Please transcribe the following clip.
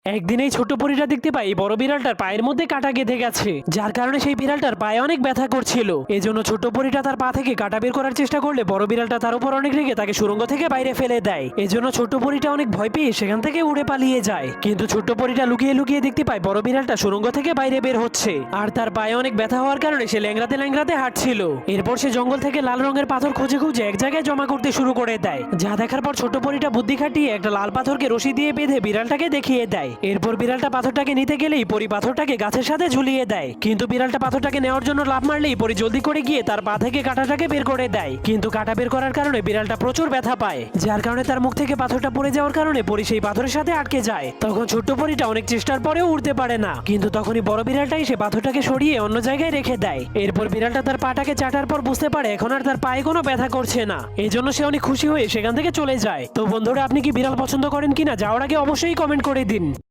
একদিন এই ছোট পরীটা দেখতে পাই বড় বিড়ালটার পায়ের মধ্যে কাটা গেঁথে গেছে, যার কারণে সেই বিড়ালটার পায়ে অনেক ব্যথা করছিল। এজন্য ছোট পরীটা তার পা থেকে কাটা বের করার চেষ্টা করলে বড় বিড়ালটা তার উপর অনেক রেগে তাকে সুড়ঙ্গ থেকে বাইরে ফেলে দেয়। এজন্য ছোট পরীটা অনেক ভয় পেয়ে সেখান থেকে উড়ে পালিয়ে যায়। কিন্তু ছোট পরীটা লুকিয়ে লুকিয়ে দেখতে পায় বড় বিড়ালটা সুড়ঙ্গ থেকে বাইরে বের হচ্ছে, আর তার পায়ে অনেক ব্যথা হওয়ার কারণে সে ল্যাংড়াতে ল্যাংড়াতে হাঁটছিল। এরপর সে জঙ্গল থেকে লাল রঙের পাথর খুঁজে খুঁজে এক জায়গায় জমা করতে শুরু করে দেয়, যা দেখার পর ছোট পরীটা বুদ্ধি খাটিয়ে একটা লাল পাথরকে রশি দিয়ে বেঁধে বিড়ালটাকে দেখিয়ে দেয়। এরপর বিড়ালটা পাথরটাকে নিতে গেলেই পরি পাথরটাকে গাছের সাথে ঝুলিয়ে দেয়, কিন্তু বিড়ালটা পাথরটাকে নেওয়ার জন্য লাফ মারলেই পরি জলদি করে গিয়ে তার পা থেকে কাঁটাটাকে বের করে দেয়। কিন্তু কাঁটা বের করার কারণে বিড়ালটা প্রচুর ব্যথা পায়, যার কারণে তার মুখ থেকে পাথরটা পড়ে যাওয়ার কারণে পরি সেই পাথরের সাথে আটকে যায়। তখন ছোট্ট পরিটা অনেক চেষ্টার পরেও উঠতে পারে না, কিন্তু তখনই বড় বিড়ালটাই সে পাথরটাকে সরিয়ে অন্য জায়গায় রেখে দেয়। এরপর বিড়ালটা তার পাটাকে চাটার পর বুঝতে পারে এখন আর তার পায়ে কোনো ব্যথা করছে না, এই জন্য সে অনেক খুশি হয়ে সেখান থেকে চলে যায়। তো বন্ধুরা, আপনি কি বিড়াল পছন্দ করেন কিনা যাওয়ার আগে অবশ্যই কমেন্ট করে দিন।